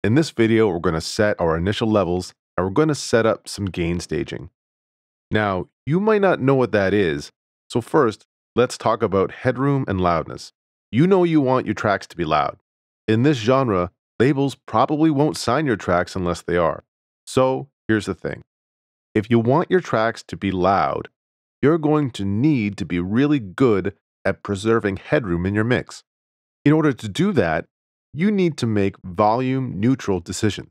In this video, we're going to set our initial levels and we're going to set up some gain staging. Now, you might not know what that is, so first, let's talk about headroom and loudness. You know you want your tracks to be loud. In this genre, labels probably won't sign your tracks unless they are. So, here's the thing. If you want your tracks to be loud, you're going to need to be really good at preserving headroom in your mix. In order to do that, you need to make volume neutral decisions.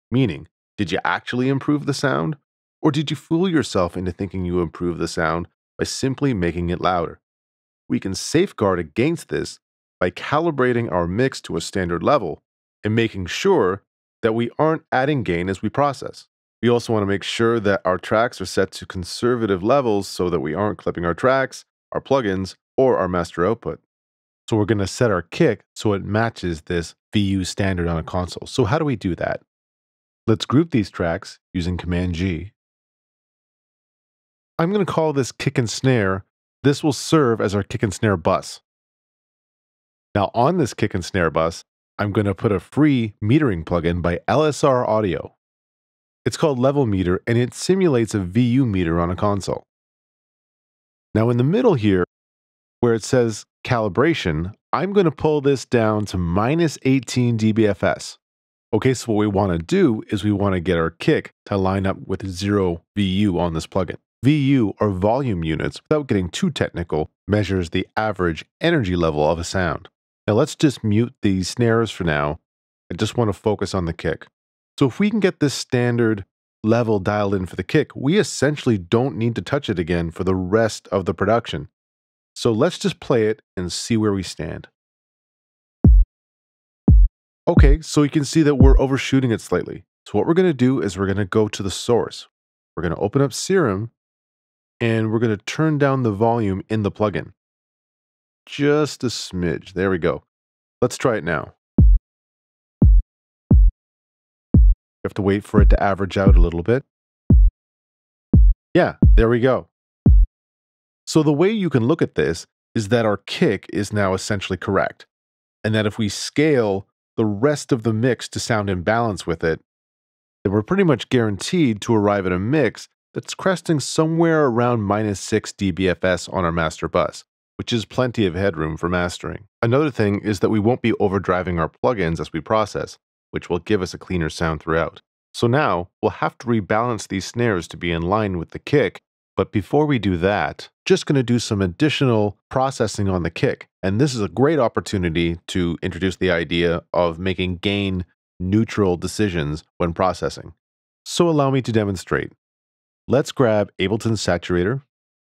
Meaning, did you actually improve the sound? Or did you fool yourself into thinking you improved the sound by simply making it louder? We can safeguard against this by calibrating our mix to a standard level and making sure that we aren't adding gain as we process. We also want to make sure that our tracks are set to conservative levels so that we aren't clipping our tracks, our plugins, or our master output. So we're going to set our kick so it matches this VU standard on a console. So how do we do that? Let's group these tracks using Command G. I'm going to call this kick and snare. This will serve as our kick and snare bus. Now on this kick and snare bus, I'm going to put a free metering plugin by LSR Audio. It's called Level Meter and it simulates a VU meter on a console. Now in the middle here, where it says calibration, I'm going to pull this down to minus 18 dBFS. Okay, so what we want to do is we want to get our kick to line up with 0 VU on this plugin. VU, or volume units, without getting too technical, measures the average energy level of a sound. Now let's just mute these snares for now. I just want to focus on the kick. So if we can get this standard level dialed in for the kick, we essentially don't need to touch it again for the rest of the production. So let's just play it and see where we stand. Okay, so you can see that we're overshooting it slightly. So what we're going to do is we're going to go to the source. We're going to open up Serum and we're going to turn down the volume in the plugin. Just a smidge. There we go. Let's try it now. You have to wait for it to average out a little bit. Yeah, there we go. So the way you can look at this is that our kick is now essentially correct, and that if we scale the rest of the mix to sound in balance with it, then we're pretty much guaranteed to arrive at a mix that's cresting somewhere around minus 6 dBFS on our master bus, which is plenty of headroom for mastering. Another thing is that we won't be overdriving our plugins as we process, which will give us a cleaner sound throughout. So now we'll have to rebalance these snares to be in line with the kick. But before we do that, just going to do some additional processing on the kick. And this is a great opportunity to introduce the idea of making gain neutral decisions when processing. So allow me to demonstrate. Let's grab Ableton's Saturator.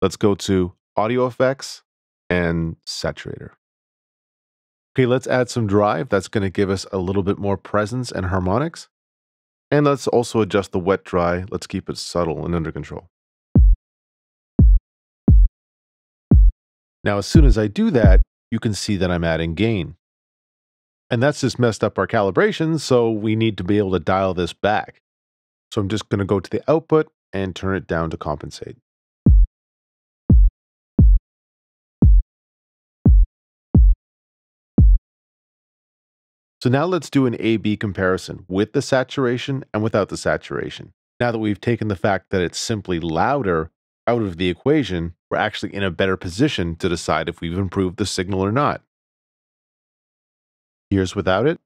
Let's go to Audio Effects and Saturator. Okay, let's add some drive. That's going to give us a little bit more presence and harmonics. And let's also adjust the wet dry. Let's keep it subtle and under control. Now, as soon as I do that, you can see that I'm adding gain. And that's just messed up our calibration, so we need to be able to dial this back. So I'm just going to go to the output and turn it down to compensate. So now let's do an A/B comparison with the saturation and without the saturation. Now that we've taken the fact that it's simply louder out of the equation, we're actually in a better position to decide if we've improved the signal or not. Here's without it.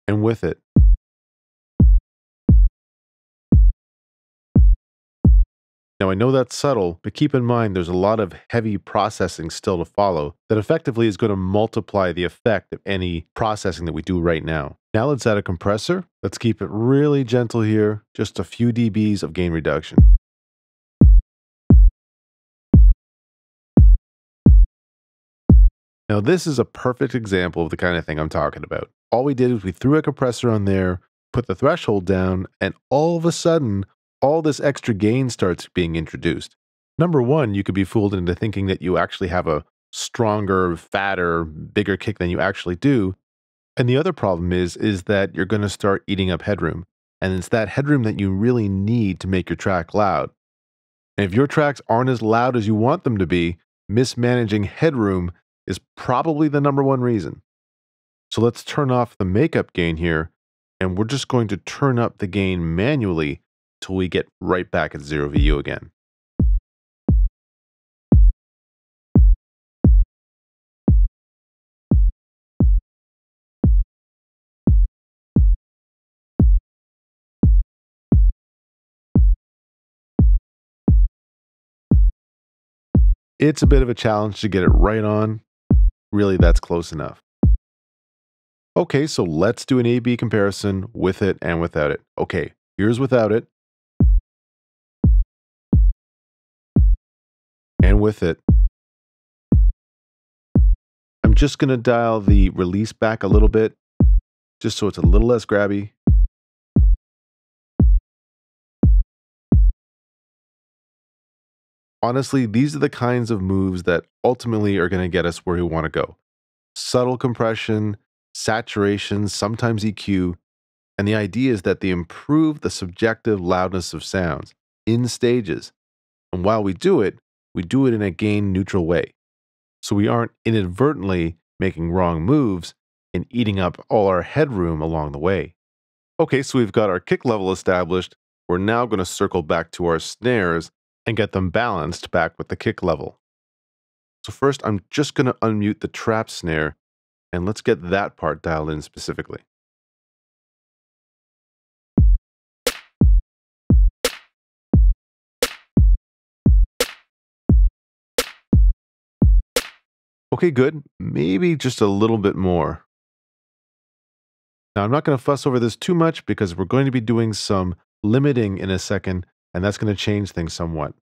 And with it. Now I know that's subtle, but keep in mind there's a lot of heavy processing still to follow that effectively is going to multiply the effect of any processing that we do right now. Now let's add a compressor. Let's keep it really gentle here, just a few dBs of gain reduction. Now this is a perfect example of the kind of thing I'm talking about. All we did was we threw a compressor on there, put the threshold down, and all of a sudden, all this extra gain starts being introduced. Number one, you could be fooled into thinking that you actually have a stronger, fatter, bigger kick than you actually do. And the other problem is that you're going to start eating up headroom. And it's that headroom that you really need to make your track loud. And if your tracks aren't as loud as you want them to be, mismanaging headroom is probably the number one reason. So let's turn off the makeup gain here, and we're just going to turn up the gain manually till we get right back at 0 VU again. It's a bit of a challenge to get it right on. Really, that's close enough. Okay, so let's do an A-B comparison with it and without it. Okay, here's without it and with it. I'm just going to dial the release back a little bit, just so it's a little less grabby. Honestly, these are the kinds of moves that ultimately are going to get us where we want to go. Subtle compression, saturation, sometimes EQ, and the idea is that they improve the subjective loudness of sounds in stages. And while we do it in a gain neutral way. So we aren't inadvertently making wrong moves and eating up all our headroom along the way. Okay, so we've got our kick level established. We're now going to circle back to our snares and get them balanced back with the kick level. So first, I'm just going to unmute the trap snare, and let's get that part dialed in specifically. Okay, good. Maybe just a little bit more. Now, I'm not going to fuss over this too much because we're going to be doing some limiting in a second, and that's going to change things somewhat.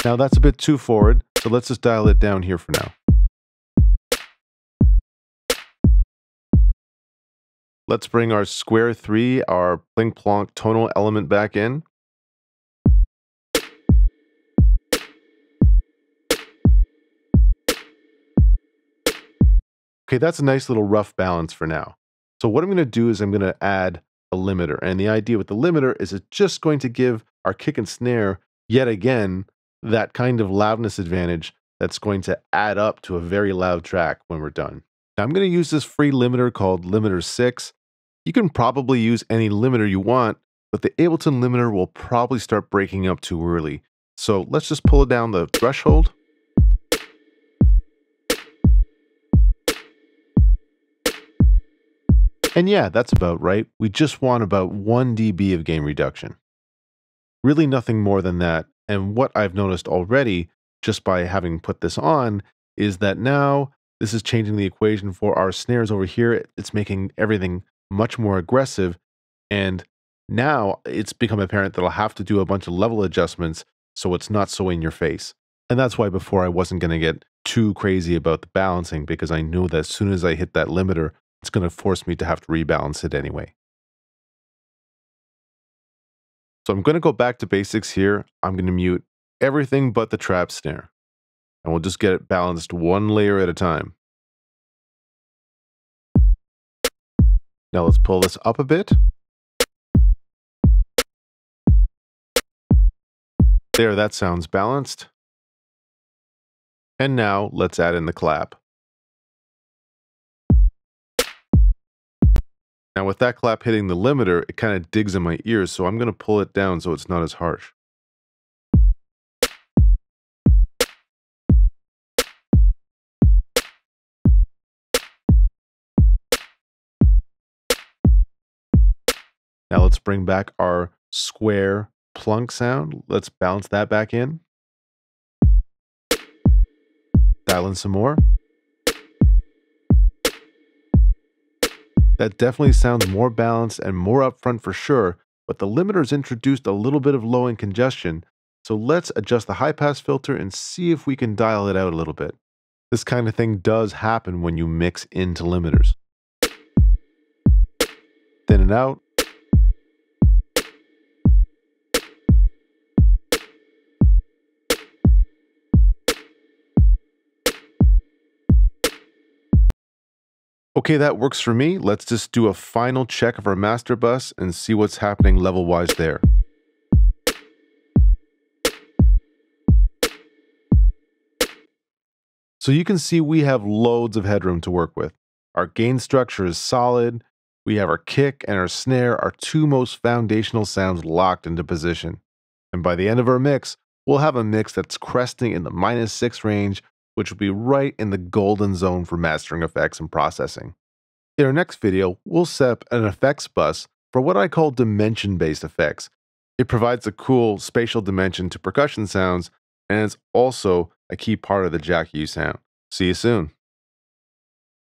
Now, that's a bit too forward, so let's just dial it down here for now. Let's bring our square 3, our plink plonk tonal element back in. Okay, that's a nice little rough balance for now. So what I'm going to do is I'm going to add a limiter. And the idea with the limiter is it's just going to give our kick and snare, yet again, that kind of loudness advantage that's going to add up to a very loud track when we're done. Now I'm going to use this free limiter called Limiter 6. You can probably use any limiter you want, but the Ableton limiter will probably start breaking up too early. So let's just pull it down the threshold. And yeah, that's about right. We just want about 1 dB of gain reduction. Really nothing more than that. And what I've noticed already, just by having put this on, is that now this is changing the equation for our snares over here. It's making everything much more aggressive. And now it's become apparent that I'll have to do a bunch of level adjustments so it's not so in your face. And that's why before I wasn't going to get too crazy about the balancing, because I knew that as soon as I hit that limiter, it's going to force me to have to rebalance it anyway. So I'm going to go back to basics here. I'm going to mute everything but the trap snare. And we'll just get it balanced one layer at a time. Now let's pull this up a bit. There, that sounds balanced. And now let's add in the clap. Now with that clap hitting the limiter, it kind of digs in my ears, so I'm going to pull it down so it's not as harsh. Now let's bring back our square plunk sound. Let's balance that back in. Dial in some more. That definitely sounds more balanced and more upfront for sure, but the limiter's introduced a little bit of low end congestion, so let's adjust the high pass filter and see if we can dial it out a little bit. This kind of thing does happen when you mix into limiters. Thin it out. Okay, that works for me. Let's just do a final check of our master bus and see what's happening level-wise there. So you can see we have loads of headroom to work with. Our gain structure is solid. We have our kick and our snare, our two most foundational sounds, locked into position. And by the end of our mix, we'll have a mix that's cresting in the -6 range, which will be right in the golden zone for mastering effects and processing. In our next video, we'll set up an effects bus for what I call dimension-based effects. It provides a cool spatial dimension to percussion sounds, and it's also a key part of the Jack U sound. See you soon.